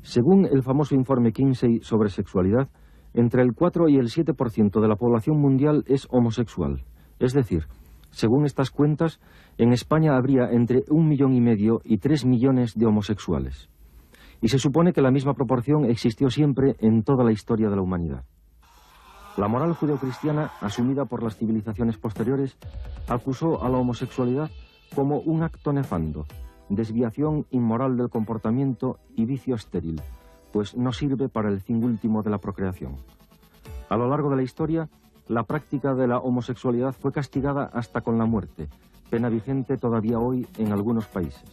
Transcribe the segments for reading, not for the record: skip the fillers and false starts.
Según el famoso informe Kinsey sobre sexualidad, entre el 4 y el 7% de la población mundial es homosexual. Es decir, según estas cuentas, en España habría entre 1,5 millones y 3 millones de homosexuales. Y se supone que la misma proporción existió siempre en toda la historia de la humanidad. La moral judeocristiana, asumida por las civilizaciones posteriores, acusó a la homosexualidad como un acto nefando, desviación inmoral del comportamiento y vicio estéril, pues no sirve para el fin último de la procreación. A lo largo de la historia, la práctica de la homosexualidad fue castigada hasta con la muerte, pena vigente todavía hoy en algunos países.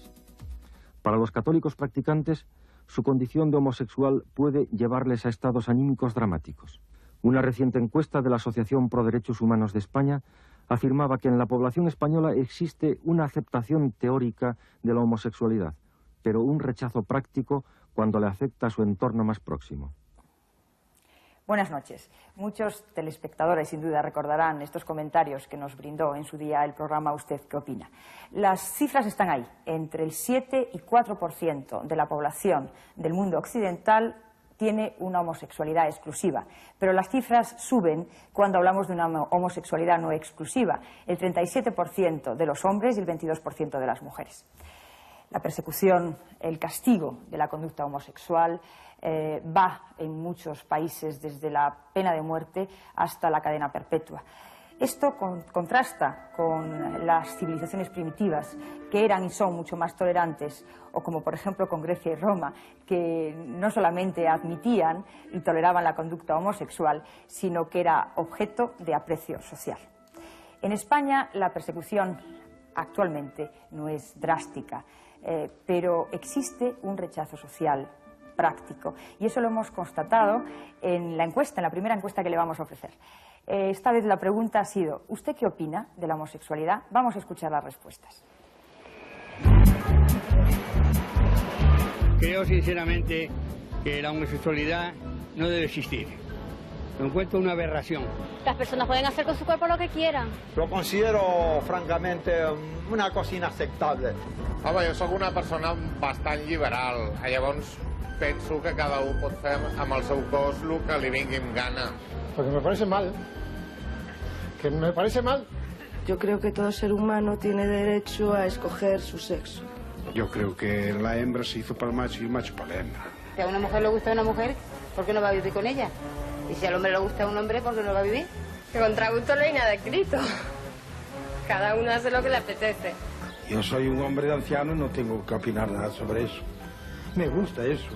Para los católicos practicantes, su condición de homosexual puede llevarles a estados anímicos dramáticos. Una reciente encuesta de la Asociación Pro Derechos Humanos de España afirmaba que en la población española existe una aceptación teórica de la homosexualidad, pero un rechazo práctico cuando le afecta a su entorno más próximo. Buenas noches. Muchos telespectadores sin duda recordarán estos comentarios que nos brindó en su día el programa ¿Usted qué opina? Las cifras están ahí. Entre el 7 y 4% de la población del mundo occidental tiene una homosexualidad exclusiva, pero las cifras suben cuando hablamos de una homosexualidad no exclusiva, el 37% de los hombres y el 22% de las mujeres. La persecución, el castigo de la conducta homosexual va en muchos países desde la pena de muerte hasta la cadena perpetua. Esto contrasta con las civilizaciones primitivas, que eran y son mucho más tolerantes, o como por ejemplo con Grecia y Roma, que no solamente admitían y toleraban la conducta homosexual, sino que era objeto de aprecio social. En España la persecución actualmente no es drástica, pero existe un rechazo social práctico, y eso lo hemos constatado en la encuesta, en la primera encuesta que le vamos a ofrecer. Esta vez la pregunta ha sido: ¿usted qué opina de la homosexualidad? Vamos a escuchar las respuestas. Creo sinceramente que la homosexualidad no debe existir. Lo encuentro una aberración. Las personas pueden hacer con su cuerpo lo que quieran. Lo considero francamente una cosa inaceptable. Home, jo sóc una persona bastant liberal. Llavors penso que cada un pot fer amb el seu cos el que li vingui en gana. Porque me parece mal. Que me parece mal. Yo creo que todo ser humano tiene derecho a escoger su sexo. Yo creo que la hembra se hizo para el macho y el macho para la hembra. Si a una mujer le gusta una mujer, ¿por qué no va a vivir con ella? Y si al hombre le gusta un hombre, ¿por qué no va a vivir? Que contra gusto no hay nada escrito. Cada uno hace lo que le apetece. Yo soy un hombre de anciano y no tengo que opinar nada sobre eso. Me gusta eso.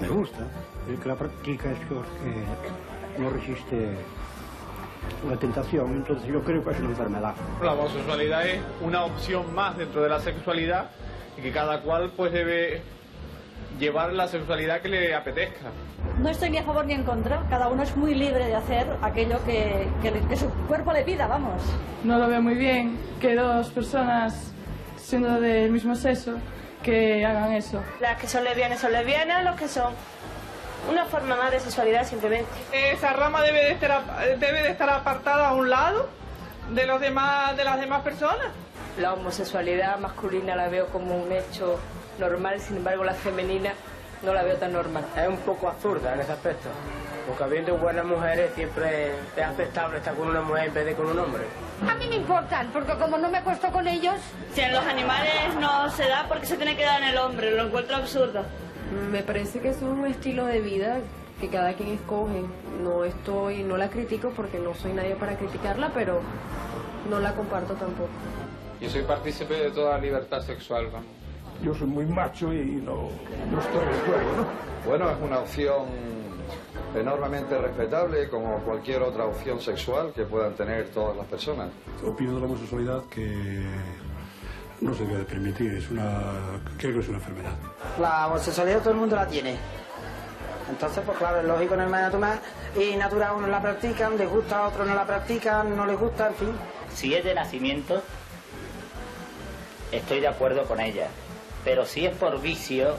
Me gusta. El que la practica es porque no resiste una tentación, entonces yo creo que es una enfermedad. La homosexualidad es una opción más dentro de la sexualidad y que cada cual pues debe llevar la sexualidad que le apetezca. No estoy ni a favor ni en contra, cada uno es muy libre de hacer aquello que su cuerpo le pida, vamos. No lo veo muy bien que dos personas siendo del mismo sexo que hagan eso. Las que son lesbianas, los que son una forma más de sexualidad simplemente. Esa rama debe de estar apartada a un lado de las demás personas. La homosexualidad masculina la veo como un hecho normal, sin embargo la femenina no la veo tan normal. Es un poco absurda en ese aspecto, porque habiendo buenas mujeres siempre es aceptable estar con una mujer en vez de con un hombre. A mí me importan, porque como no me acuesto con ellos... Si en los animales no se da, ¿por qué se tiene que dar en el hombre? Lo encuentro absurdo. Me parece que es un estilo de vida que cada quien escoge. No la critico porque no soy nadie para criticarla, pero no la comparto tampoco. Yo soy partícipe de toda libertad sexual, vamos. Yo soy muy macho y no estoy de acuerdo, ¿no? Bueno, es una opción enormemente respetable, como cualquier otra opción sexual que puedan tener todas las personas. Opino de la homosexualidad que no se debe permitir, creo que es una enfermedad. La homosexualidad todo el mundo la tiene. Entonces, pues claro, es lógico, normal y natural, unos la practican, les gusta, otros no la practican, no les gusta, en fin. Si es de nacimiento, estoy de acuerdo con ella, pero si es por vicio,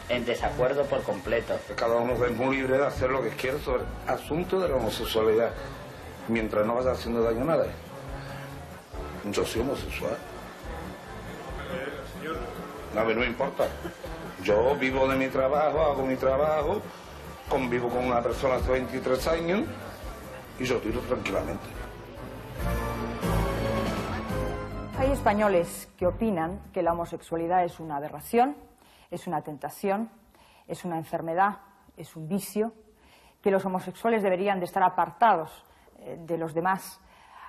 en desacuerdo por completo. Cada uno es muy libre de hacer lo que quiere sobre el asunto de la homosexualidad, mientras no vaya haciendo daño a nadie. Yo soy homosexual. A mí no me importa. Yo vivo de mi trabajo, hago mi trabajo, convivo con una persona hace 23 años y yo tiro tranquilamente. Hay españoles que opinan que la homosexualidad es una aberración, es una tentación, es una enfermedad, es un vicio, que los homosexuales deberían de estar apartados de los demás.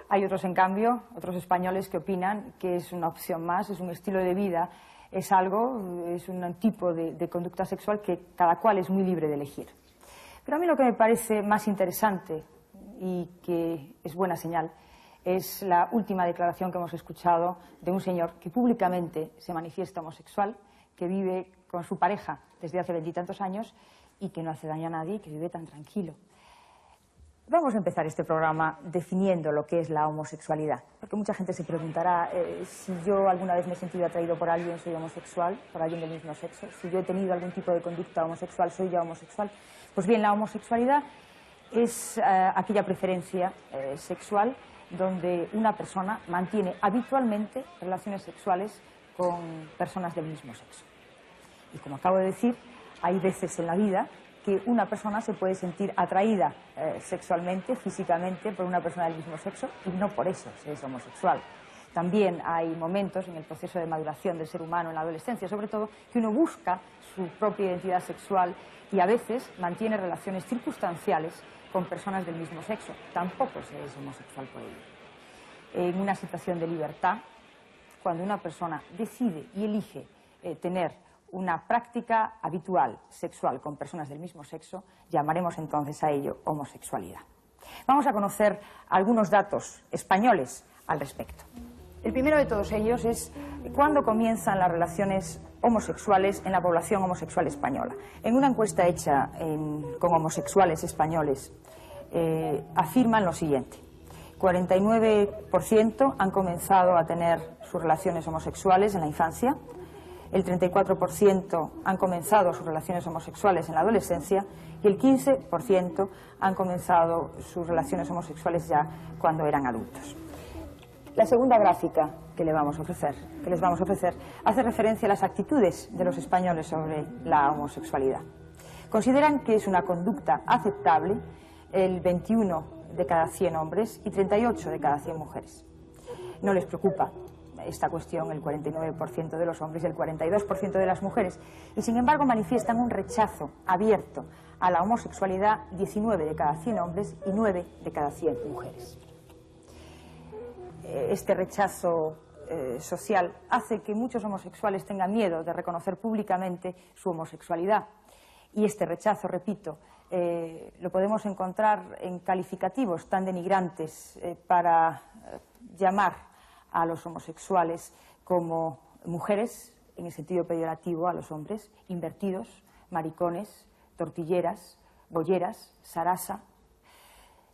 Hay otros, en cambio, otros españoles que opinan que es una opción más, es un estilo de vida, es algo, es un tipo de conducta sexual que cada cual es muy libre de elegir. Pero a mí lo que me parece más interesante y que es buena señal es la última declaración que hemos escuchado de un señor que públicamente se manifiesta homosexual, que vive con su pareja desde hace 20 y tantos años y que no hace daño a nadie y que vive tan tranquilo. Vamos a empezar este programa definiendo lo que es la homosexualidad, porque mucha gente se preguntará si yo alguna vez me he sentido atraído por alguien, soy homosexual, por alguien del mismo sexo, si yo he tenido algún tipo de conducta homosexual, soy ya homosexual. Pues bien, la homosexualidad es aquella preferencia sexual donde una persona mantiene habitualmente relaciones sexuales con personas del mismo sexo. Y como acabo de decir, hay veces en la vida que una persona se puede sentir atraída sexualmente, físicamente, por una persona del mismo sexo y no por eso se es homosexual. También hay momentos en el proceso de maduración del ser humano en la adolescencia, sobre todo, que uno busca su propia identidad sexual y a veces mantiene relaciones circunstanciales con personas del mismo sexo. Tampoco se es homosexual por ello. En una situación de libertad, cuando una persona decide y elige tener una práctica habitual sexual con personas del mismo sexo, llamaremos entonces a ello homosexualidad. Vamos a conocer algunos datos españoles al respecto. El primero de todos ellos es cuándo comienzan las relaciones homosexuales en la población homosexual española. En una encuesta hecha con homosexuales españoles afirman lo siguiente: 49% han comenzado a tener sus relaciones homosexuales en la infancia, el 34% han comenzado sus relaciones homosexuales en la adolescencia y el 15% han comenzado sus relaciones homosexuales ya cuando eran adultos. La segunda gráfica que les vamos a ofrecer, hace referencia a las actitudes de los españoles sobre la homosexualidad. Consideran que es una conducta aceptable el 21 de cada 100 hombres y 38 de cada 100 mujeres. No les preocupa esta cuestión el 49% de los hombres y el 42% de las mujeres, y sin embargo manifiestan un rechazo abierto a la homosexualidad 19 de cada 100 hombres y 9 de cada 100 mujeres. Este rechazo social hace que muchos homosexuales tengan miedo de reconocer públicamente su homosexualidad, y este rechazo, repito, lo podemos encontrar en calificativos tan denigrantes para llamar a los homosexuales como mujeres, en el sentido peyorativo a los hombres, invertidos, maricones, tortilleras, bolleras, sarasa.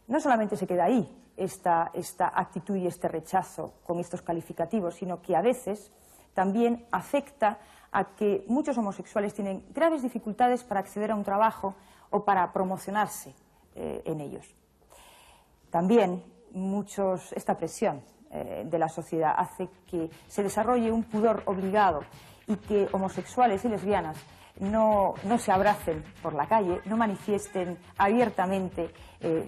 No solamente se queda ahí esta actitud y este rechazo con estos calificativos, sino que a veces también afecta a que muchos homosexuales tienen graves dificultades para acceder a un trabajo o para promocionarse en ellos. También esta presión de la sociedad hace que se desarrolle un pudor obligado y que homosexuales y lesbianas no se abracen por la calle, no manifiesten abiertamente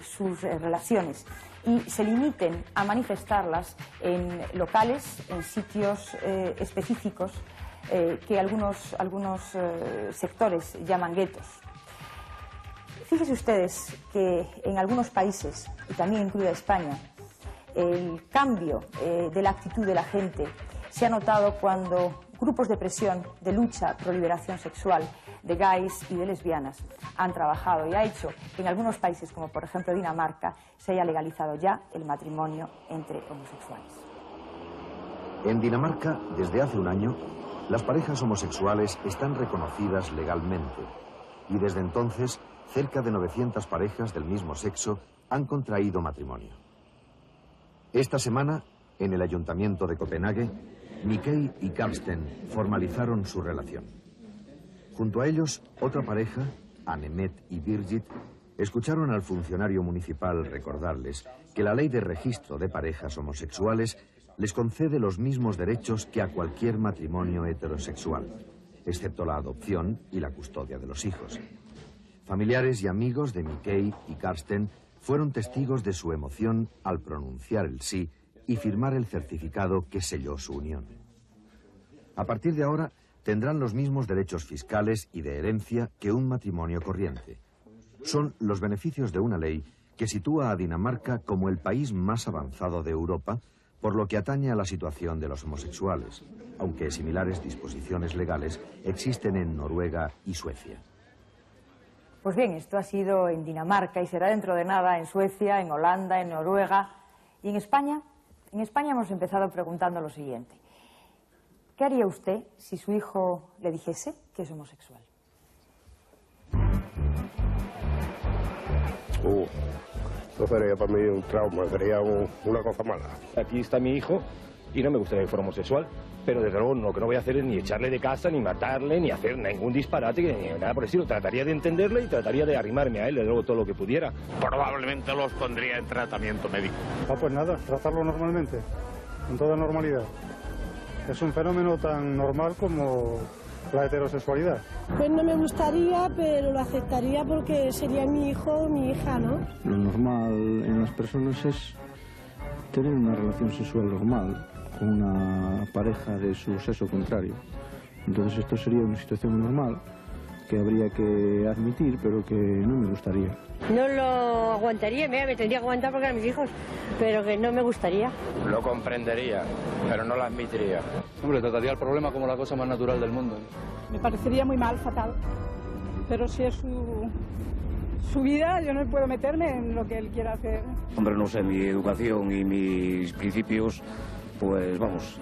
sus relaciones y se limiten a manifestarlas en locales, en sitios específicos que algunos sectores llaman guetos. Fíjense ustedes que en algunos países, y también incluida España, el cambio de la actitud de la gente se ha notado cuando grupos de presión, de lucha por liberación sexual, de gays y de lesbianas han trabajado y ha hecho que en algunos países, como por ejemplo Dinamarca, se haya legalizado ya el matrimonio entre homosexuales. En Dinamarca, desde hace un año, las parejas homosexuales están reconocidas legalmente. y desde entonces cerca de 900 parejas del mismo sexo han contraído matrimonio. Esta semana, en el Ayuntamiento de Copenhague, Mickey y Karsten formalizaron su relación. Junto a ellos, otra pareja, Annemet y Birgit, escucharon al funcionario municipal recordarles que la ley de registro de parejas homosexuales les concede los mismos derechos que a cualquier matrimonio heterosexual, excepto la adopción y la custodia de los hijos. Familiares y amigos de Mickey y Karsten fueron testigos de su emoción al pronunciar el sí y firmar el certificado que selló su unión. A partir de ahora, tendrán los mismos derechos fiscales y de herencia que un matrimonio corriente. Son los beneficios de una ley que sitúa a Dinamarca como el país más avanzado de Europa por lo que atañe a la situación de los homosexuales, aunque similares disposiciones legales existen en Noruega y Suecia. Pues bien, esto ha sido en Dinamarca y será dentro de nada en Suecia, en Holanda, en Noruega y en España. En España hemos empezado preguntando lo siguiente: ¿qué haría usted si su hijo le dijese que es homosexual? Eso sería para mí un trauma, sería una cosa mala. Aquí está mi hijo y no me gustaría que fuera homosexual, pero desde luego lo que no voy a hacer es ni echarle de casa, ni matarle, ni hacer ningún disparate, ni nada por el estilo. Trataría de entenderle y trataría de arrimarme a él, desde luego, todo lo que pudiera. Probablemente los pondría en tratamiento médico. Pues nada, tratarlo normalmente, con toda normalidad. Es un fenómeno tan normal como la heterosexualidad. Pues no me gustaría, pero lo aceptaría porque sería mi hijo o mi hija, ¿no? Lo normal en las personas es tener una relación sexual normal con una pareja de su sexo contrario. Entonces esto sería una situación normal que habría que admitir, pero que no me gustaría. No lo aguantaría, me tendría que aguantar porque eran mis hijos, pero que no me gustaría. Lo comprendería, pero no lo admitiría. Hombre, trataría el problema como la cosa más natural del mundo. Me parecería muy mal, fatal. Pero si es su vida, yo no puedo meterme en lo que él quiera hacer. Hombre, no sé, mi educación y mis principios, pues vamos,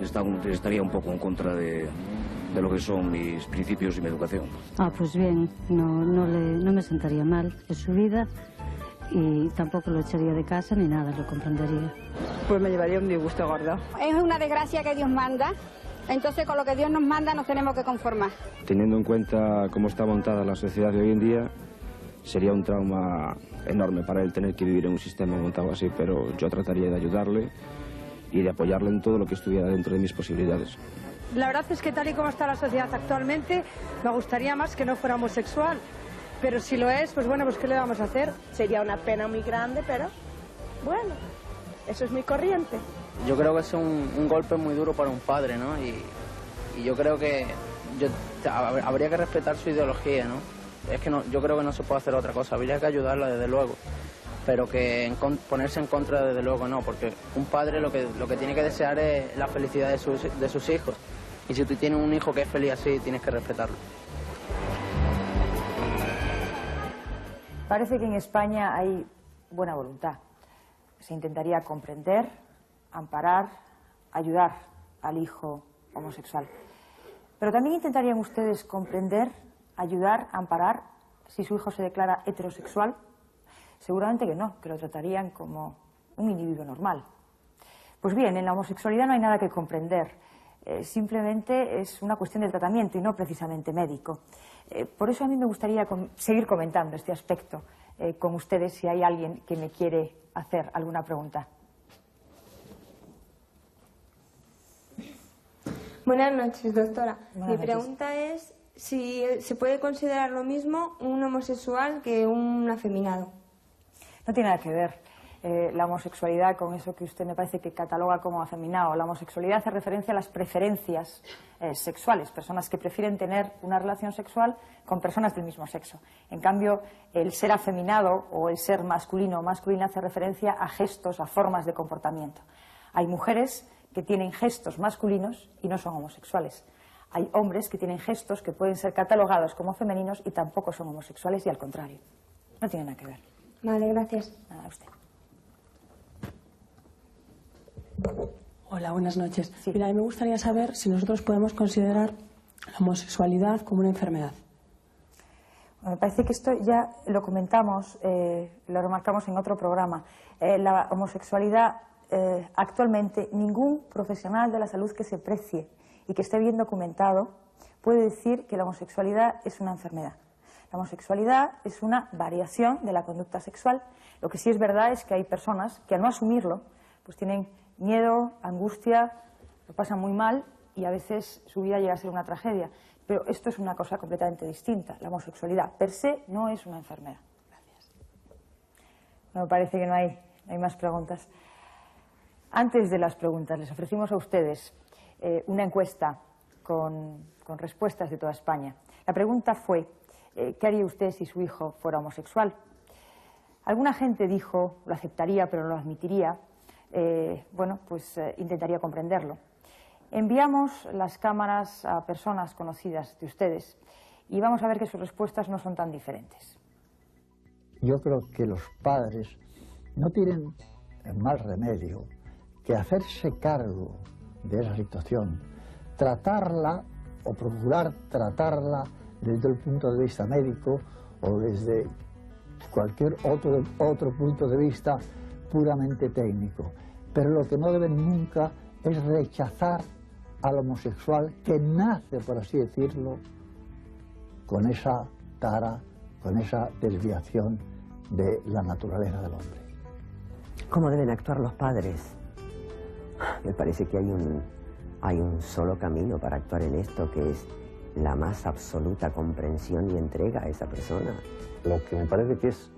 estaría un poco en contra de lo que son mis principios y mi educación. Pues bien, no me sentaría mal, es su vida y tampoco lo echaría de casa ni nada, lo comprendería. Pues me llevaría un disgusto gordo. Es una desgracia que Dios manda, entonces con lo que Dios nos manda nos tenemos que conformar. Teniendo en cuenta cómo está montada la sociedad de hoy en día, sería un trauma enorme para él tener que vivir en un sistema montado así, pero yo trataría de ayudarle y de apoyarle en todo lo que estuviera dentro de mis posibilidades. La verdad es que tal y como está la sociedad actualmente, me gustaría más que no fuera homosexual. Pero si lo es, pues bueno, pues ¿qué le vamos a hacer? Sería una pena muy grande, pero bueno, eso es muy corriente. Yo creo que es un golpe muy duro para un padre, ¿no? Y yo creo que habría que respetar su ideología, ¿no? Es que yo creo que no se puede hacer otra cosa, habría que ayudarla desde luego. Pero que ponerse en contra desde luego no, porque un padre lo que tiene que desear es la felicidad de sus hijos. Y si tú tienes un hijo que es feliz así, tienes que respetarlo. Parece que en España hay buena voluntad. Se intentaría comprender, amparar, ayudar al hijo homosexual. Pero también intentarían ustedes comprender, ayudar, amparar si su hijo se declara heterosexual. Seguramente que no, que lo tratarían como un individuo normal. Pues bien, en la homosexualidad no hay nada que comprender. Simplemente es una cuestión de tratamiento y no precisamente médico. Por eso a mí me gustaría seguir comentando este aspecto con ustedes si hay alguien que me quiere hacer alguna pregunta. Buenas noches, doctora. Buenas Mi noches. pregunta es si se puede considerar lo mismo un homosexual que un afeminado. No tiene nada que ver la homosexualidad con eso que usted me parece que cataloga como afeminado. La homosexualidad hace referencia a las preferencias sexuales, personas que prefieren tener una relación sexual con personas del mismo sexo. En cambio, el ser afeminado o el ser masculino o masculina hace referencia a gestos, a formas de comportamiento. Hay mujeres que tienen gestos masculinos y no son homosexuales. Hay hombres que tienen gestos que pueden ser catalogados como femeninos y tampoco son homosexuales y al contrario. No tiene nada que ver. Vale, gracias. Nada, a usted. Hola, buenas noches. Mira, a mí me gustaría saber si nosotros podemos considerar la homosexualidad como una enfermedad. Me parece que esto ya lo comentamos, lo remarcamos en otro programa. La homosexualidad, actualmente, ningún profesional de la salud que se precie y que esté bien documentado puede decir que la homosexualidad es una enfermedad. La homosexualidad es una variación de la conducta sexual. Lo que sí es verdad es que hay personas que al no asumirlo, pues tienen miedo, angustia, lo pasan muy mal y a veces su vida llega a ser una tragedia. Pero esto es una cosa completamente distinta. La homosexualidad per se no es una enfermedad. Gracias. Me parece que no hay más preguntas. Antes de las preguntas, les ofrecimos a ustedes una encuesta con respuestas de toda España. La pregunta fue, ¿qué haría usted si su hijo fuera homosexual? Alguna gente dijo, lo aceptaría pero no lo admitiría. Bueno, pues intentaría comprenderlo. Enviamos las cámaras a personas conocidas de ustedes y vamos a ver que sus respuestas no son tan diferentes. Yo creo que los padres no tienen más remedio que hacerse cargo de esa situación, tratarla o procurar tratarla desde el punto de vista médico o desde cualquier otro punto de vista puramente técnico. Pero lo que no deben nunca es rechazar al homosexual que nace, por así decirlo, con esa tara, con esa desviación de la naturaleza del hombre. ¿Cómo deben actuar los padres? Me parece que hay un solo camino para actuar en esto, que es la más absoluta comprensión y entrega a esa persona. Lo que me parece que es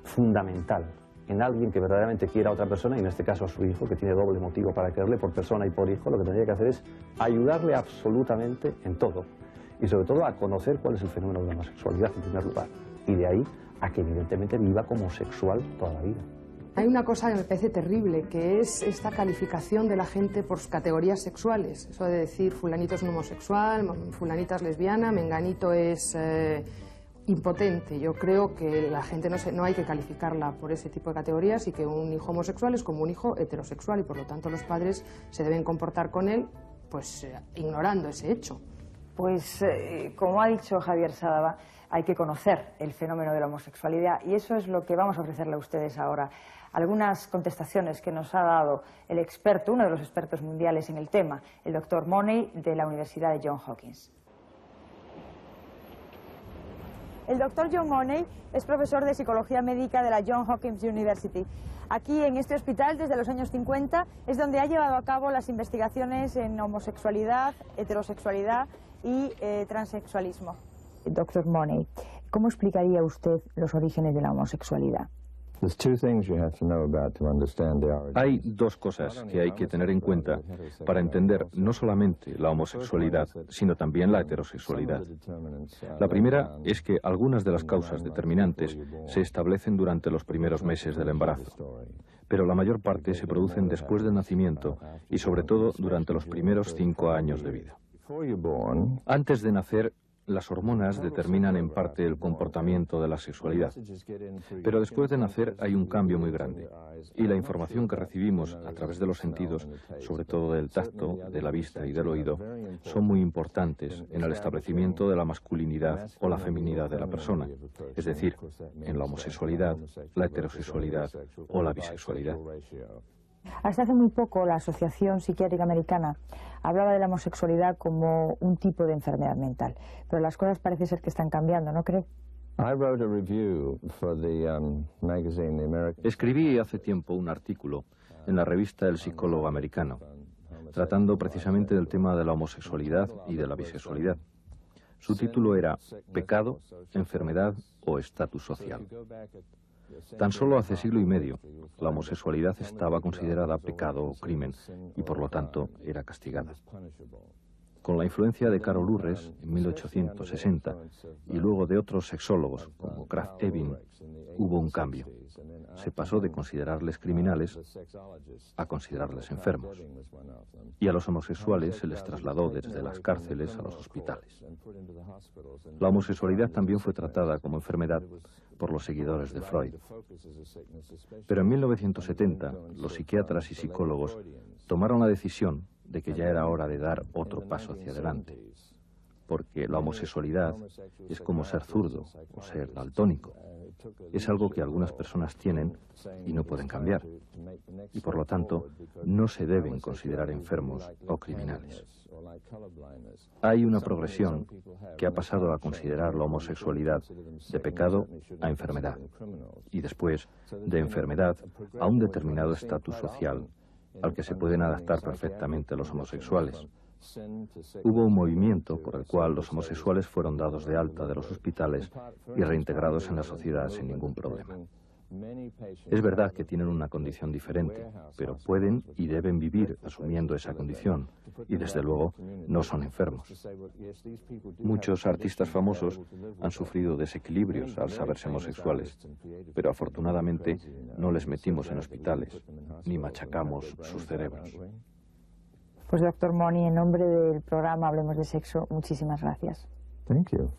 fundamental en alguien que verdaderamente quiera a otra persona, y en este caso a su hijo, que tiene doble motivo para quererle, por persona y por hijo, lo que tendría que hacer es ayudarle absolutamente en todo. Y sobre todo a conocer cuál es el fenómeno de la homosexualidad en primer lugar. Y de ahí a que evidentemente viva como homosexual toda la vida. Hay una cosa que me parece terrible, que es esta calificación de la gente por categorías sexuales. Eso de decir, fulanito es un homosexual, fulanita es lesbiana, menganito es impotente. Yo creo que la gente no hay que calificarla por ese tipo de categorías y que un hijo homosexual es como un hijo heterosexual y por lo tanto los padres se deben comportar con él pues ignorando ese hecho. Pues como ha dicho Javier Sádava, hay que conocer el fenómeno de la homosexualidad y eso es lo que vamos a ofrecerle a ustedes ahora. Algunas contestaciones que nos ha dado el experto, uno de los expertos mundiales en el tema, el doctor Money de la Universidad de Johns Hopkins. El doctor John Money es profesor de psicología médica de la Johns Hopkins University. Aquí en este hospital, desde los años 50, es donde ha llevado a cabo las investigaciones en homosexualidad, heterosexualidad y transexualismo. Doctor Money, ¿cómo explicaría usted los orígenes de la homosexualidad? Hay dos cosas que hay que tener en cuenta para entender no solamente la homosexualidad, sino también la heterosexualidad. La primera es que algunas de las causas determinantes se establecen durante los primeros meses del embarazo, pero la mayor parte se producen después del nacimiento y sobre todo durante los primeros 5 años de vida. Antes de nacer, las hormonas determinan en parte el comportamiento de la sexualidad, pero después de nacer hay un cambio muy grande y la información que recibimos a través de los sentidos, sobre todo del tacto, de la vista y del oído, son muy importantes en el establecimiento de la masculinidad o la feminidad de la persona, es decir, en la homosexualidad, la heterosexualidad o la bisexualidad. Hasta hace muy poco la Asociación Psiquiátrica Americana hablaba de la homosexualidad como un tipo de enfermedad mental, pero las cosas parece ser que están cambiando, ¿no cree? Escribí hace tiempo un artículo en la revista El Psicólogo Americano, tratando precisamente del tema de la homosexualidad y de la bisexualidad. Su título era Pecado, enfermedad o estatus social. Tan solo hace siglo y medio, la homosexualidad estaba considerada pecado o crimen y por lo tanto era castigada. Con la influencia de Carol Urres en 1860 y luego de otros sexólogos como Krafft Ebing, hubo un cambio. Se pasó de considerarles criminales a considerarles enfermos. Y a los homosexuales se les trasladó desde las cárceles a los hospitales. La homosexualidad también fue tratada como enfermedad por los seguidores de Freud. Pero en 1970, los psiquiatras y psicólogos tomaron la decisión de que ya era hora de dar otro paso hacia adelante. porque la homosexualidad es como ser zurdo o ser daltónico. Es algo que algunas personas tienen y no pueden cambiar, y por lo tanto no se deben considerar enfermos o criminales. Hay una progresión que ha pasado a considerar la homosexualidad de pecado a enfermedad, y después de enfermedad a un determinado estatus social al que se pueden adaptar perfectamente los homosexuales. Hubo un movimiento por el cual los homosexuales fueron dados de alta de los hospitales y reintegrados en la sociedad sin ningún problema. Es verdad que tienen una condición diferente, pero pueden y deben vivir asumiendo esa condición, y desde luego no son enfermos. Muchos artistas famosos han sufrido desequilibrios al saberse homosexuales, pero afortunadamente no les metimos en hospitales, ni machacamos sus cerebros. Pues doctor Moni, en nombre del programa Hablemos de Sexo, muchísimas gracias. Thank you.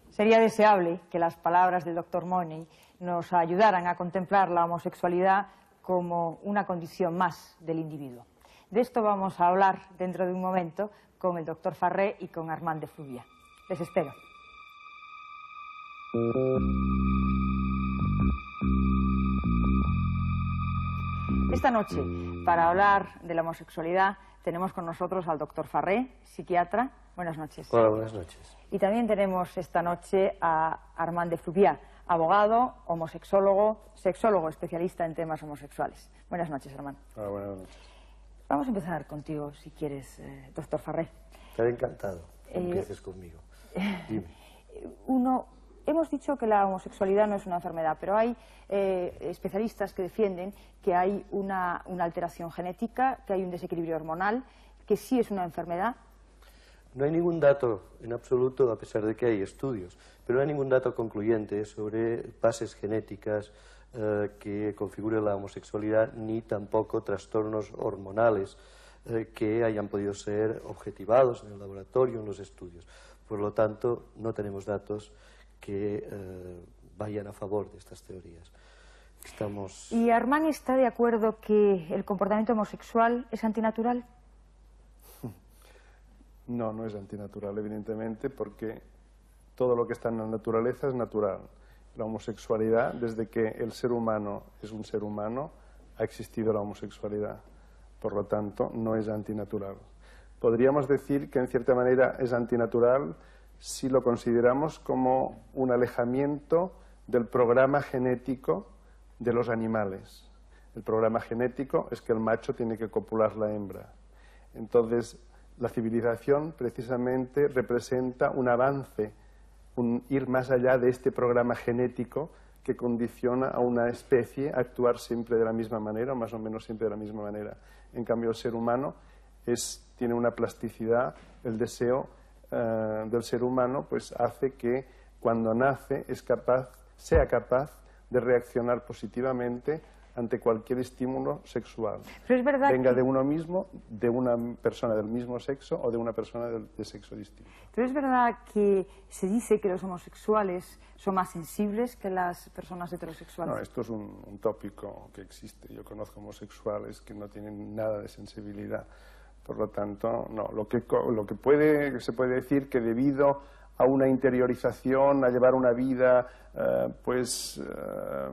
Sería deseable que las palabras del doctor Moni nos ayudaran a contemplar la homosexualidad como una condición más del individuo. De esto vamos a hablar dentro de un momento con el doctor Farré y con Armand de Fluvià. Les espero. Esta noche, para hablar de la homosexualidad, tenemos con nosotros al doctor Farré, psiquiatra. Buenas noches. Hola, buenas noches. Y también tenemos esta noche a Armand de Fluvià, abogado, homosexólogo, sexólogo especialista en temas homosexuales. Buenas noches, Armand. Hola, buenas noches. Vamos a empezar contigo, si quieres, doctor Farré. Estaré encantado que empieces conmigo. Dime. Hemos dicho que la homosexualidad no es una enfermedad, pero hay especialistas que defienden que hay una alteración genética, que hay un desequilibrio hormonal, que sí es una enfermedad. No hay ningún dato en absoluto, a pesar de que hay estudios, pero no hay ningún dato concluyente sobre bases genéticas que configuren la homosexualidad, ni tampoco trastornos hormonales que hayan podido ser objetivados en el laboratorio, en los estudios. Por lo tanto, no tenemos datos que vayan a favor de estas teorías. ¿Y Armand está de acuerdo que el comportamiento homosexual es antinatural? No, no es antinatural, evidentemente, porque todo lo que está en la naturaleza es natural. La homosexualidad, desde que el ser humano es un ser humano, ha existido la homosexualidad. Por lo tanto, no es antinatural. Podríamos decir que, en cierta manera, es antinatural si lo consideramos como un alejamiento del programa genético de los animales. El programa genético es que el macho tiene que copular la hembra. Entonces, la civilización precisamente representa un avance, un ir más allá de este programa genético que condiciona a una especie a actuar siempre de la misma manera, o más o menos siempre de la misma manera. En cambio, el ser humano tiene una plasticidad, el deseo del ser humano pues hace que cuando nace sea capaz de reaccionar positivamente ante cualquier estímulo sexual, venga de uno mismo, de una persona del mismo sexo o de una persona de sexo distinto. Pero es verdad que se dice que los homosexuales son más sensibles que las personas heterosexuales. No, esto es un tópico que existe. Yo conozco homosexuales que no tienen nada de sensibilidad. Por lo tanto, no. Lo que se puede decir que debido a una interiorización, a llevar una vida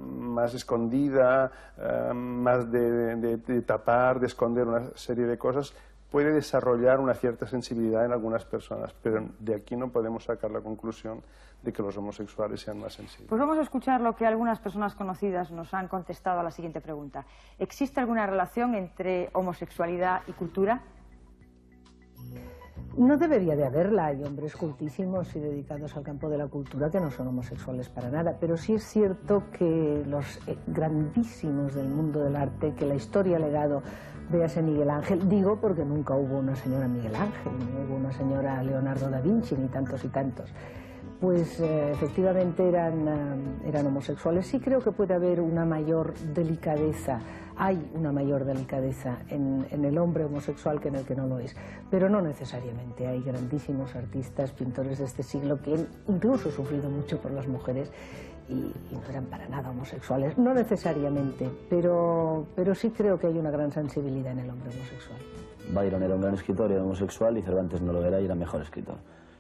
más escondida, más de tapar, de esconder una serie de cosas, puede desarrollar una cierta sensibilidad en algunas personas, pero de aquí no podemos sacar la conclusión de que los homosexuales sean más sensibles. Pues vamos a escuchar lo que algunas personas conocidas nos han contestado a la siguiente pregunta. ¿Existe alguna relación entre homosexualidad y cultura? No debería de haberla. Hay hombres cultísimos y dedicados al campo de la cultura que no son homosexuales para nada, pero sí es cierto que los grandísimos del mundo del arte, que la historia ha legado, véase Miguel Ángel, digo porque nunca hubo una señora Miguel Ángel, ni hubo una señora Leonardo da Vinci, ni tantos y tantos, pues efectivamente eran homosexuales. Sí creo que puede haber una mayor delicadeza, hay una mayor delicadeza en el hombre homosexual que en el que no lo es, pero no necesariamente. Hay grandísimos artistas, pintores de este siglo que han incluso sufrido mucho por las mujeres y no eran para nada homosexuales, no necesariamente, pero sí creo que hay una gran sensibilidad en el hombre homosexual. Byron era un gran escritor y era homosexual, y Cervantes no lo era y era mejor escritor.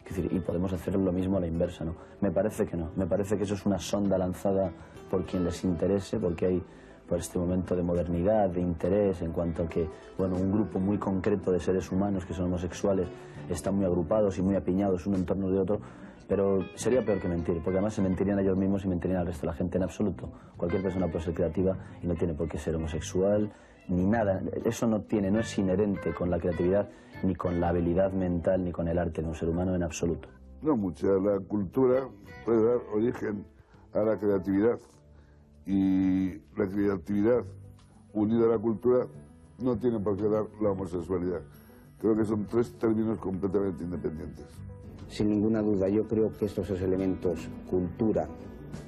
Es decir, y podemos hacer lo mismo a la inversa, ¿no? Me parece que no. Me parece que eso es una sonda lanzada por quien les interese, porque hay por este momento de modernidad, de interés, en cuanto a que, bueno, un grupo muy concreto de seres humanos que son homosexuales están muy agrupados y muy apiñados uno en torno de otro, pero sería peor que mentir, porque además se mentirían a ellos mismos y mentirían al resto de la gente en absoluto. Cualquier persona puede ser creativa y no tiene por qué ser homosexual, ni nada. Eso no es inherente con la creatividad, ni con la habilidad mental, ni con el arte de un ser humano en absoluto. No mucha. La cultura puede dar origen a la creatividad, y la creatividad unida a la cultura no tiene por qué dar la homosexualidad. Creo que son tres términos completamente independientes. Sin ninguna duda, yo creo que estos dos elementos, cultura,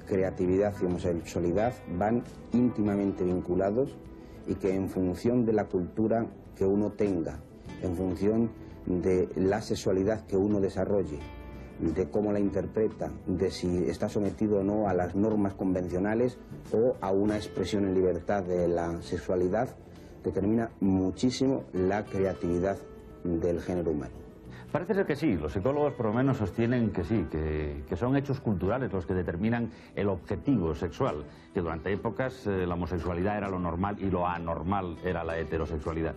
creatividad y homosexualidad, van íntimamente vinculados, y que en función de la cultura que uno tenga, en función de la sexualidad que uno desarrolle, de cómo la interpreta, de si está sometido o no a las normas convencionales o a una expresión en libertad de la sexualidad, determina muchísimo la creatividad del género humano. Parece ser que sí, los psicólogos por lo menos sostienen que sí, que son hechos culturales los que determinan el objetivo sexual, que durante épocas la homosexualidad era lo normal y lo anormal era la heterosexualidad.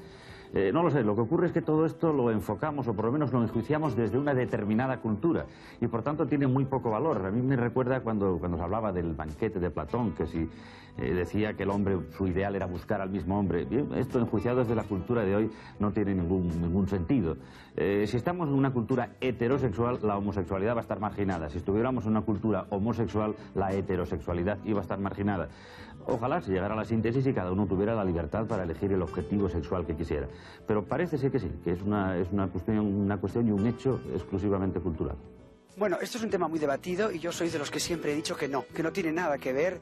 No lo sé, lo que ocurre es que todo esto lo enfocamos, o por lo menos lo enjuiciamos desde una determinada cultura, y por tanto tiene muy poco valor. A mí me recuerda cuando se hablaba del banquete de Platón, que si decía que el hombre, su ideal era buscar al mismo hombre. Bien, esto enjuiciado desde la cultura de hoy no tiene ningún sentido. Si estamos en una cultura heterosexual, la homosexualidad va a estar marginada. Si estuviéramos en una cultura homosexual, la heterosexualidad iba a estar marginada. Ojalá se llegara a la síntesis y cada uno tuviera la libertad para elegir el objetivo sexual que quisiera. Pero parece ser que sí, que es una cuestión y un hecho exclusivamente cultural. Bueno, esto es un tema muy debatido y yo soy de los que siempre he dicho que no tiene nada que ver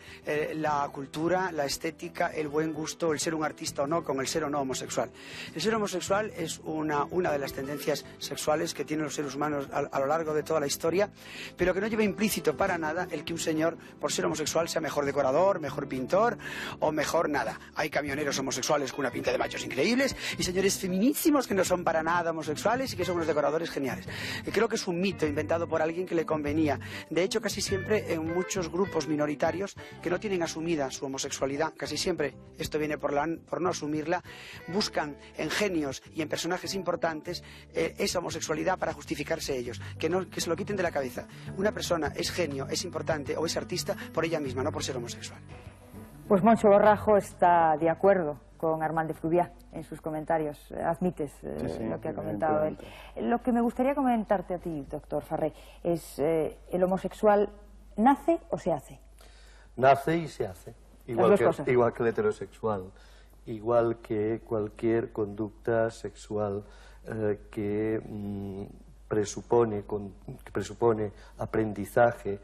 la cultura, la estética, el buen gusto, el ser un artista o no con el ser o no homosexual. El ser homosexual es una de las tendencias sexuales que tienen los seres humanos a lo largo de toda la historia, pero que no lleva implícito para nada el que un señor, por ser homosexual, sea mejor decorador, mejor pintor o mejor nada. Hay camioneros homosexuales con una pinta de machos increíbles y señores feminísimos que no son para nada homosexuales y que son unos decoradores geniales. Creo que es un mito inventado por alguien que le convenía. De hecho, casi siempre en muchos grupos minoritarios que no tienen asumida su homosexualidad, casi siempre esto viene por no asumirla, buscan en genios y en personajes importantes esa homosexualidad para justificarse ellos, que se lo quiten de la cabeza. Una persona es genio, es importante o es artista por ella misma, no por ser homosexual. Pues Moncho Borrajo está de acuerdo con Armand de Fruviat en sus comentarios. Admites lo que ha comentado él. Lo que me gustaría comentarte a ti, doctor Farré, es ¿el homosexual nace o se hace? Nace y se hace. Igual que el heterosexual. Igual que cualquier conducta sexual que presupone aprendizaje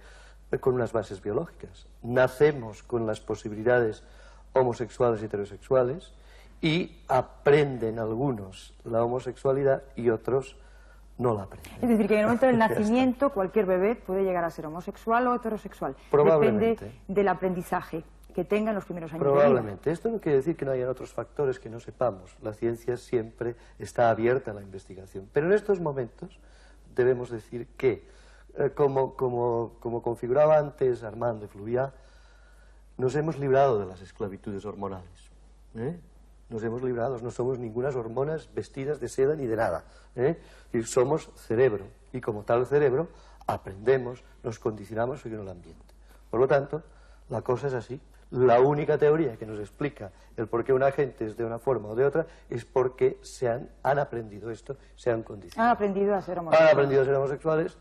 con unas bases biológicas. Nacemos con las posibilidades homosexuales y heterosexuales y aprenden algunos la homosexualidad y otros no la aprenden. Es decir, que en el momento del nacimiento cualquier bebé puede llegar a ser homosexual o heterosexual. Probablemente. Depende del aprendizaje que tenga en los primeros años Probablemente. de vida. Esto no quiere decir que no hayan otros factores que no sepamos. La ciencia siempre está abierta a la investigación. Pero en estos momentos debemos decir que, como configuraba antes Armand de Fruviat, nos hemos librado de las esclavitudes hormonales. Nos hemos librado, no somos ningunas hormonas vestidas de seda ni de nada. Y somos cerebro, y como tal cerebro, aprendemos, nos condicionamos según el ambiente. Por lo tanto, la cosa es así. La única teoría que nos explica el por qué una gente es de una forma o de otra es porque han aprendido esto, se han condicionado. Han aprendido a ser homosexuales. Han aprendido a ser homosexuales,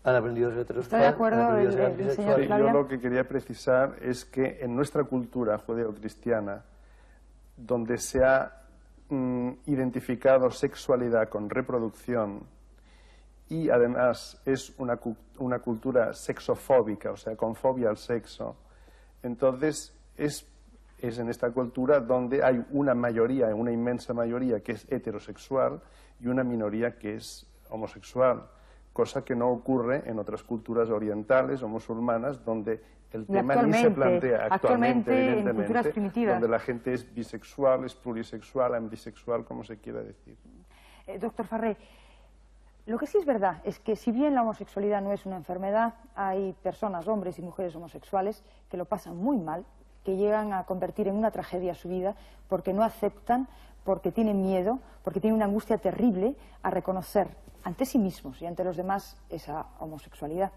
han aprendido a ser heterosexuales. ¿Está de acuerdo el señor Flavián? Yo lo que quería precisar es que en nuestra cultura judeocristiana, donde se ha identificado sexualidad con reproducción y además es una cultura sexofóbica, o sea, con fobia al sexo, entonces es en esta cultura donde hay una inmensa mayoría que es heterosexual y una minoría que es homosexual, cosa que no ocurre en otras culturas orientales o musulmanas donde el tema ni se plantea actualmente evidentemente, en culturas primitivas, donde la gente es bisexual, es plurisexual, ambisexual, como se quiera decir. Doctor Farré, Lo que sí es verdad es que si bien la homosexualidad no es una enfermedad, hay personas, hombres y mujeres homosexuales, que lo pasan muy mal, que llegan a convertir en una tragedia su vida porque no aceptan, porque tienen miedo, porque tienen una angustia terrible a reconocer ante sí mismos y ante los demás esa homosexualidad.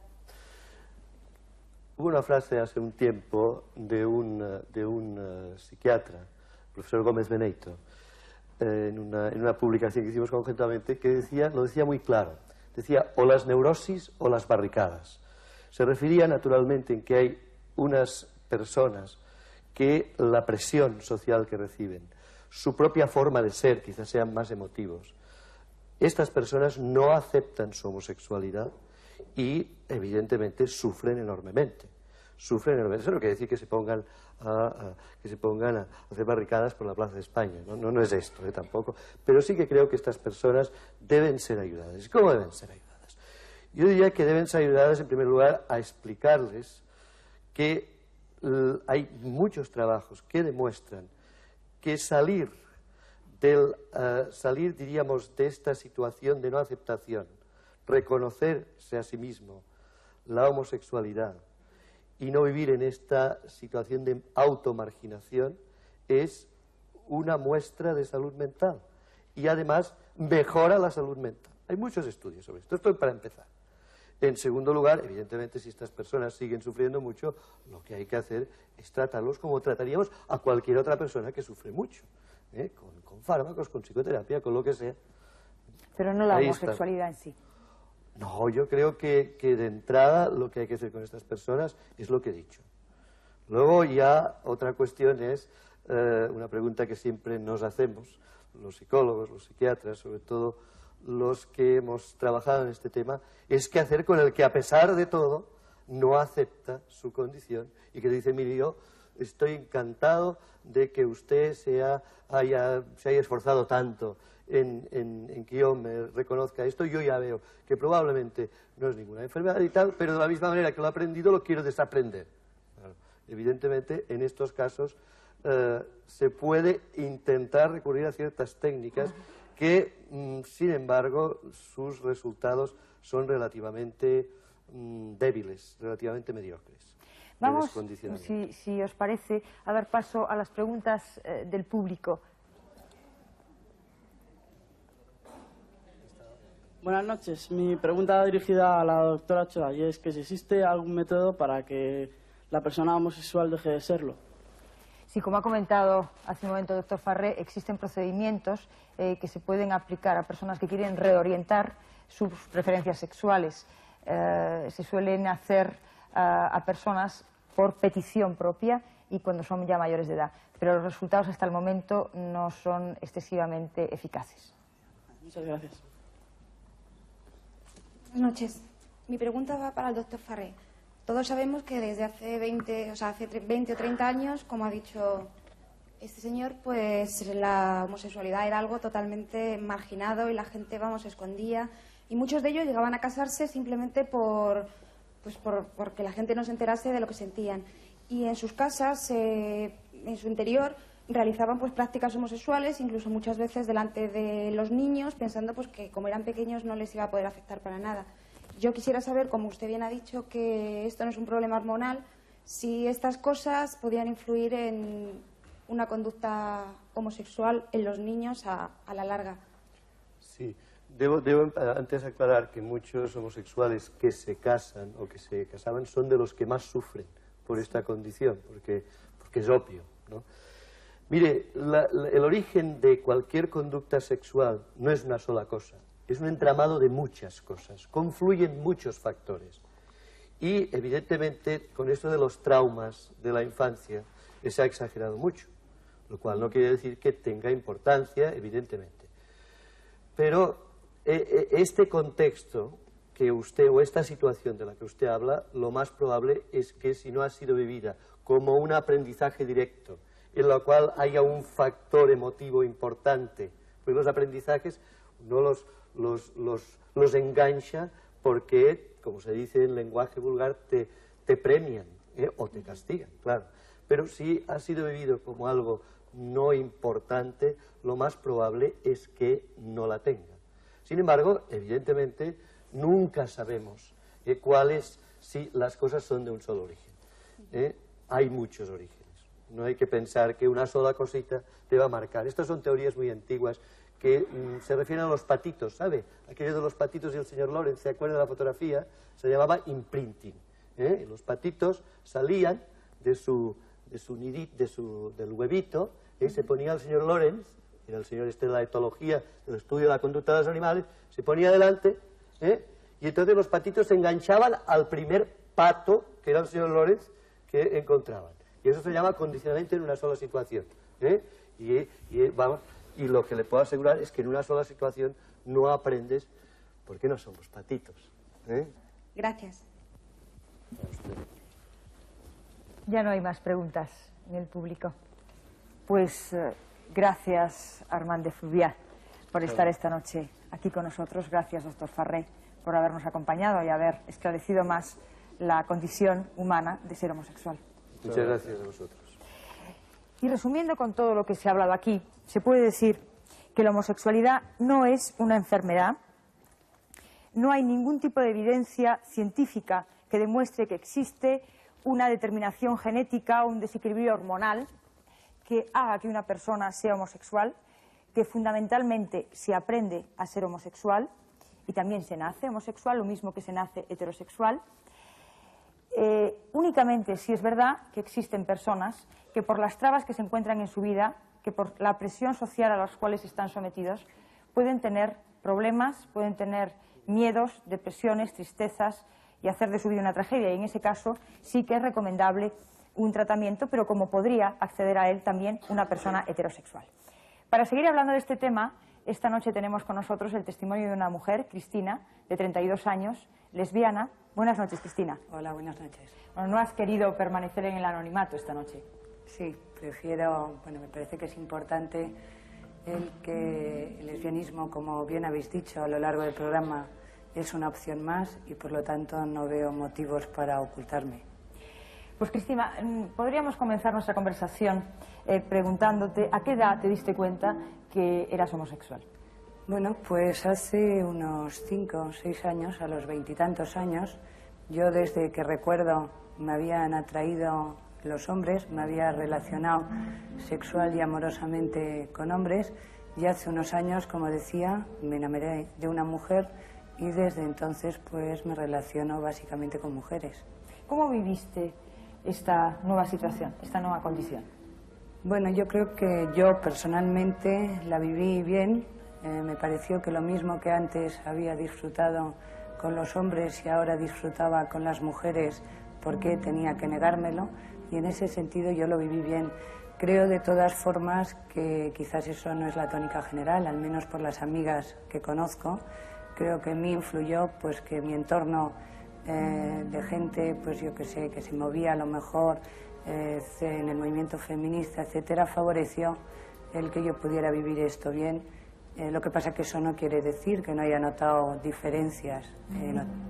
Hubo una frase hace un tiempo de un psiquiatra, el profesor Gómez Beneito, en una publicación que hicimos conjuntamente, que lo decía muy claro. Decía, o las neurosis o las barricadas. Se refería naturalmente en que hay unas personas que la presión social que reciben, su propia forma de ser, quizás sean más emotivos, estas personas no aceptan su homosexualidad y evidentemente sufren enormemente. Sufren enormemente. Eso no quiere decir que se pongan a hacer barricadas por la Plaza de España. No es esto, tampoco. Pero sí que creo que estas personas deben ser ayudadas. ¿Cómo deben ser ayudadas? Yo diría que deben ser ayudadas en primer lugar a explicarles que hay muchos trabajos que demuestran que salir, diríamos, de esta situación de no aceptación, reconocerse a sí mismo la homosexualidad y no vivir en esta situación de automarginación es una muestra de salud mental y además mejora la salud mental. Hay muchos estudios sobre esto. Esto es para empezar. En segundo lugar, evidentemente, si estas personas siguen sufriendo mucho, lo que hay que hacer es tratarlos como trataríamos a cualquier otra persona que sufre mucho, con fármacos, con psicoterapia, con lo que sea. Pero no la homosexualidad en sí. No, yo creo que de entrada lo que hay que hacer con estas personas es lo que he dicho. Luego ya otra cuestión es una pregunta que siempre nos hacemos, los psicólogos, los psiquiatras, sobre todo los que hemos trabajado en este tema, es qué hacer con el que a pesar de todo no acepta su condición y que dice, mire, yo estoy encantado de que usted se haya esforzado tanto en que yo me reconozca esto, yo ya veo que probablemente no es ninguna enfermedad y tal, pero de la misma manera que lo he aprendido lo quiero desaprender. Claro, evidentemente, en estos casos se puede intentar recurrir a ciertas técnicas que, sin embargo, sus resultados son relativamente débiles, relativamente mediocres. Vamos, si os parece, a dar paso a las preguntas del público. Buenas noches. Mi pregunta va dirigida a la doctora Ochoa y es que si existe algún método para que la persona homosexual deje de serlo. Sí, como ha comentado hace un momento el doctor Farré, existen procedimientos que se pueden aplicar a personas que quieren reorientar sus preferencias sexuales. Se suelen hacer a personas por petición propia y cuando son ya mayores de edad, pero los resultados hasta el momento no son excesivamente eficaces. Muchas gracias. Buenas noches. Mi pregunta va para el doctor Farré. Todos sabemos que desde hace 20 o 30 años, como ha dicho este señor, pues la homosexualidad era algo totalmente marginado y la gente, se escondía. Y muchos de ellos llegaban a casarse simplemente porque la gente no se enterase de lo que sentían. Y en sus casas, en su interior, realizaban prácticas homosexuales, incluso muchas veces delante de los niños, pensando que como eran pequeños no les iba a poder afectar para nada. Yo quisiera saber, como usted bien ha dicho, que esto no es un problema hormonal, si estas cosas podían influir en una conducta homosexual en los niños a la larga. Sí, debo antes aclarar que muchos homosexuales que se casan o que se casaban son de los que más sufren por esta condición, porque es obvio, ¿no? Mire, el origen de cualquier conducta sexual no es una sola cosa, es un entramado de muchas cosas, confluyen muchos factores. Y, evidentemente, con esto de los traumas de la infancia se ha exagerado mucho, lo cual no quiere decir que tenga importancia, evidentemente. Pero este contexto que usted, o esta situación de la que usted habla, lo más probable es que si no ha sido vivida como un aprendizaje directo, en la cual haya un factor emotivo importante, pues los aprendizajes no los engancha porque, como se dice en lenguaje vulgar, te premian o te castigan, claro. Pero si ha sido vivido como algo no importante, lo más probable es que no la tenga. Sin embargo, evidentemente, nunca sabemos cuáles, si las cosas son de un solo origen. Hay muchos orígenes. No hay que pensar que una sola cosita te va a marcar. Estas son teorías muy antiguas que se refieren a los patitos, ¿sabe? Aquello de los patitos y el señor Lorenz, ¿se acuerda de la fotografía? Se llamaba imprinting. Los patitos salían del huevito, se ponía el señor Lorenz, era el señor de la etología, del estudio de la conducta de los animales, se ponía delante, y entonces los patitos se enganchaban al primer pato, que era el señor Lorenz, que encontraban. Y eso se llama condicionamiento en una sola situación. Y lo que le puedo asegurar es que en una sola situación no aprendes porque no somos patitos. Gracias. Ya no hay más preguntas en el público. Pues gracias, Armand de Fluvià, por estar esta noche aquí con nosotros. Gracias, doctor Farré, por habernos acompañado y haber esclarecido más la condición humana de ser homosexual. Muchas gracias a vosotros. Y resumiendo con todo lo que se ha hablado aquí, se puede decir que la homosexualidad no es una enfermedad, no hay ningún tipo de evidencia científica que demuestre que existe una determinación genética o un desequilibrio hormonal que haga que una persona sea homosexual, que fundamentalmente se aprende a ser homosexual y también se nace homosexual, lo mismo que se nace heterosexual. Únicamente si es verdad que existen personas que por las trabas que se encuentran en su vida, que por la presión social a las cuales están sometidos, pueden tener problemas, pueden tener miedos, depresiones, tristezas y hacer de su vida una tragedia. Y en ese caso sí que es recomendable un tratamiento, pero como podría acceder a él también una persona heterosexual. Para seguir hablando de este tema, esta noche tenemos con nosotros el testimonio de una mujer, Cristina, de 32 años, lesbiana. Buenas noches, Cristina. Hola, buenas noches. Bueno, ¿no has querido permanecer en el anonimato esta noche? Sí, prefiero, bueno, me parece que es importante el que el lesbianismo, como bien habéis dicho a lo largo del programa, es una opción más y por lo tanto no veo motivos para ocultarme. Pues Cristina, podríamos comenzar nuestra conversación preguntándote a qué edad te diste cuenta que eras homosexual. Bueno, pues hace unos 5 o 6 años, a los 20 y tantos años, yo desde que recuerdo me habían atraído los hombres, me había relacionado sexual y amorosamente con hombres y hace unos años, como decía, me enamoré de una mujer y desde entonces pues me relaciono básicamente con mujeres. ¿Cómo viviste esta nueva situación, esta nueva condición? Bueno, yo creo que yo personalmente la viví bien. Me pareció que lo mismo que antes había disfrutado con los hombres y ahora disfrutaba con las mujeres, ¿por qué tenía que negármelo? Y en ese sentido yo lo viví bien. Creo de todas formas que quizás eso no es la tónica general, al menos por las amigas que conozco. Creo que en mí influyó pues que mi entorno de gente, pues yo que sé, que se movía a lo mejor en el movimiento feminista, etcétera, favoreció el que yo pudiera vivir esto bien. Lo que pasa es que eso no quiere decir que no haya notado diferencias.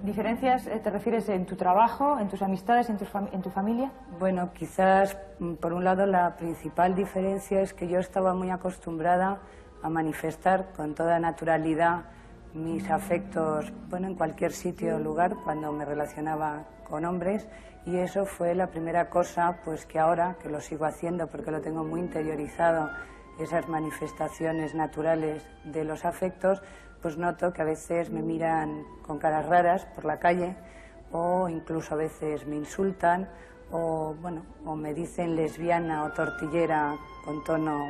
¿Diferencias te refieres en tu trabajo, en tus amistades, en tu familia? Bueno, quizás, por un lado, la principal diferencia es que yo estaba muy acostumbrada a manifestar con toda naturalidad mis afectos, bueno, en cualquier sitio o lugar, cuando me relacionaba con hombres, y eso fue la primera cosa, pues que ahora, que lo sigo haciendo porque lo tengo muy interiorizado, esas manifestaciones naturales de los afectos, pues noto que a veces me miran con caras raras por la calle o incluso a veces me insultan o, bueno, o me dicen lesbiana o tortillera con tono,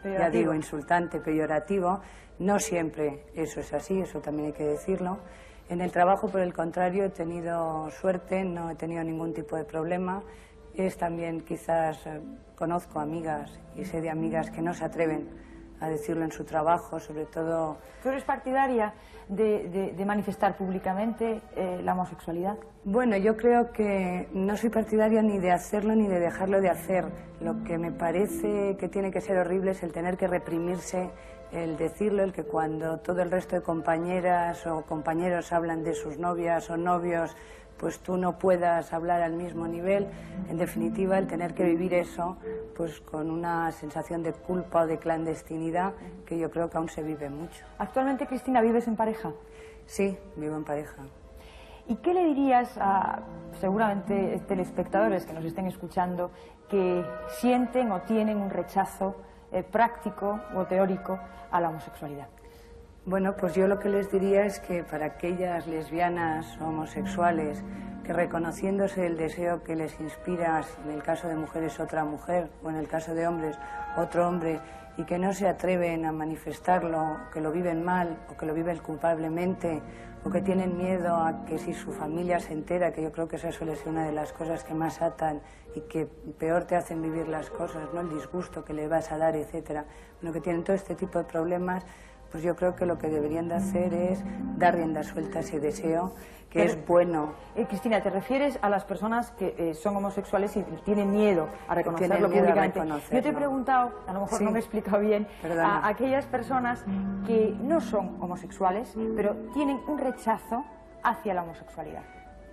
ya digo, insultante, peyorativo. No siempre eso es así, eso también hay que decirlo. En el trabajo, por el contrario, he tenido suerte, no he tenido ningún tipo de problema. Es también quizás, conozco amigas y sé de amigas que no se atreven a decirlo en su trabajo, sobre todo... ¿Tú eres partidaria de manifestar públicamente la homosexualidad? Bueno, yo creo que no soy partidaria ni de hacerlo ni de dejarlo de hacer. Lo que me parece que tiene que ser horrible es el tener que reprimirse el decirlo, el que cuando todo el resto de compañeras o compañeros hablan de sus novias o novios, pues tú no puedas hablar al mismo nivel. En definitiva, el tener que vivir eso pues con una sensación de culpa o de clandestinidad que yo creo que aún se vive mucho. Actualmente, Cristina, ¿vives en pareja? Sí, vivo en pareja. ¿Y qué le dirías a, seguramente, telespectadores que nos estén escuchando que sienten o tienen un rechazo práctico o teórico a la homosexualidad? Bueno, pues yo lo que les diría es que para aquellas lesbianas o homosexuales que, reconociéndose el deseo que les inspira, en el caso de mujeres otra mujer o en el caso de hombres otro hombre, y que no se atreven a manifestarlo, que lo viven mal o que lo viven culpablemente, o que tienen miedo a que si su familia se entera, que yo creo que esa suele ser una de las cosas que más atan y que peor te hacen vivir las cosas, ¿no? El disgusto que le vas a dar, etcétera. Bueno, que tienen todo este tipo de problemas, pues yo creo que lo que deberían de hacer es dar rienda suelta a ese deseo, que es bueno. Cristina, ¿te refieres a las personas que son homosexuales y tienen miedo a reconocerlo públicamente? Yo te he preguntado, a lo mejor no me he explicado bien, a aquellas personas que no son homosexuales, pero tienen un rechazo hacia la homosexualidad.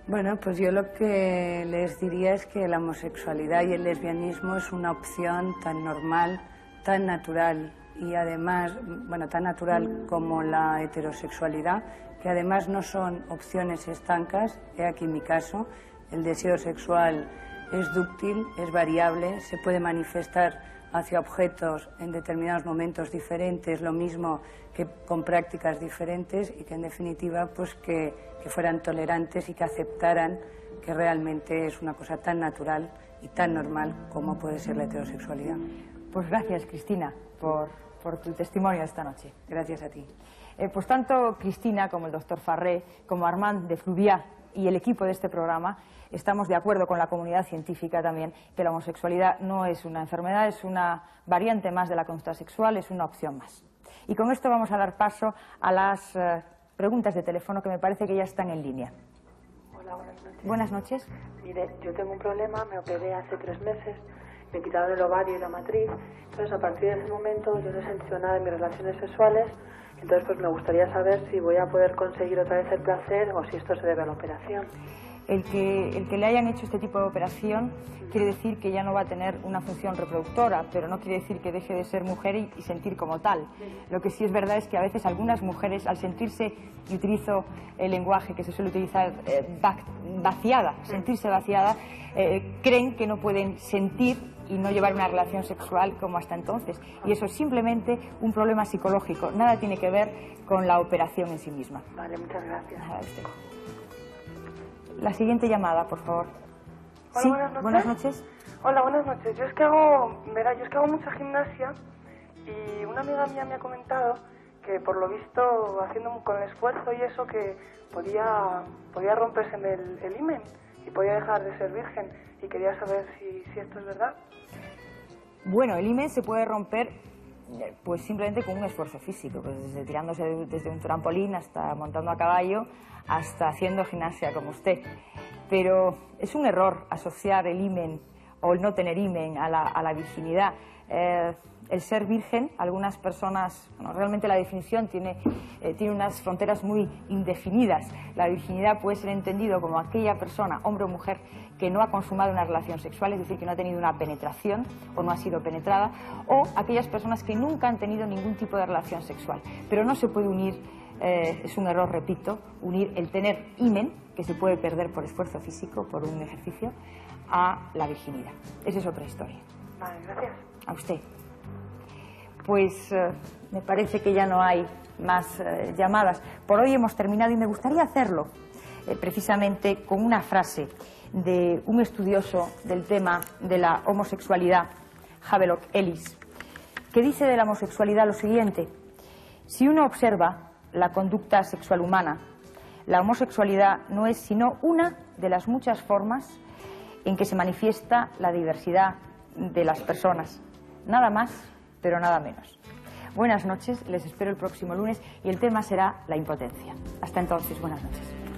Bueno, pues yo lo que les diría es que la homosexualidad y el lesbianismo es una opción tan normal, tan natural y además, bueno, tan natural como la heterosexualidad, que además no son opciones estancas. He aquí mi caso, el deseo sexual es dúctil, es variable, se puede manifestar hacia objetos en determinados momentos diferentes, lo mismo que con prácticas diferentes, y que en definitiva pues que fueran tolerantes y que aceptaran que realmente es una cosa tan natural y tan normal como puede ser la heterosexualidad. Pues gracias, Cristina, por tu testimonio esta noche. Gracias a ti. Pues tanto Cristina como el doctor Farré, como Armand de Fluvià y el equipo de este programa, estamos de acuerdo con la comunidad científica también que la homosexualidad no es una enfermedad, es una variante más de la conducta sexual, es una opción más. Y con esto vamos a dar paso a las preguntas de teléfono que me parece que ya están en línea. Hola, buenas noches. Buenas noches. Mire, yo tengo un problema, me operé hace 3 meses, me quitaron el ovario y la matriz, entonces a partir de ese momento yo no he sentido nada en mis relaciones sexuales, entonces pues me gustaría saber si voy a poder conseguir otra vez el placer o si esto se debe a la operación. El que le hayan hecho este tipo de operación quiere decir que ya no va a tener una función reproductora, pero no quiere decir que deje de ser mujer y sentir como tal. Lo que sí es verdad es que a veces algunas mujeres, al sentirse, y utilizo el lenguaje que se suele utilizar, vaciada, sentirse vaciada, creen que no pueden sentir y no llevar una relación sexual como hasta entonces. Y eso es simplemente un problema psicológico, nada tiene que ver con la operación en sí misma. Vale, muchas gracias. Nada, usted. La siguiente llamada, por favor. Hola, sí, buenas noches. Buenas noches. Hola, buenas noches. Yo es que hago mucha gimnasia y una amiga mía me ha comentado que por lo visto, haciendo con el esfuerzo y eso, que podía rompérseme el himen y podía dejar de ser virgen, y quería saber si esto es verdad. Bueno, el himen se puede romper pues simplemente con un esfuerzo físico, pues desde tirándose desde un trampolín hasta montando a caballo, hasta haciendo gimnasia como usted. Pero es un error asociar el himen o el no tener himen a la virginidad. El ser virgen, algunas personas, bueno, realmente la definición tiene unas fronteras muy indefinidas. La virginidad puede ser entendido como aquella persona, hombre o mujer, que no ha consumado una relación sexual, es decir, que no ha tenido una penetración o no ha sido penetrada, o aquellas personas que nunca han tenido ningún tipo de relación sexual. Pero no se puede unir, es un error, repito, unir el tener himen, que se puede perder por esfuerzo físico, por un ejercicio, a la virginidad. Esa es otra historia. Vale, gracias. A usted. Pues me parece que ya no hay más llamadas. Por hoy hemos terminado y me gustaría hacerlo precisamente con una frase de un estudioso del tema de la homosexualidad, Havelock Ellis, que dice de la homosexualidad lo siguiente: si uno observa la conducta sexual humana, la homosexualidad no es sino una de las muchas formas en que se manifiesta la diversidad de las personas. Nada más, pero nada menos. Buenas noches, les espero el próximo lunes y el tema será la impotencia. Hasta entonces, buenas noches.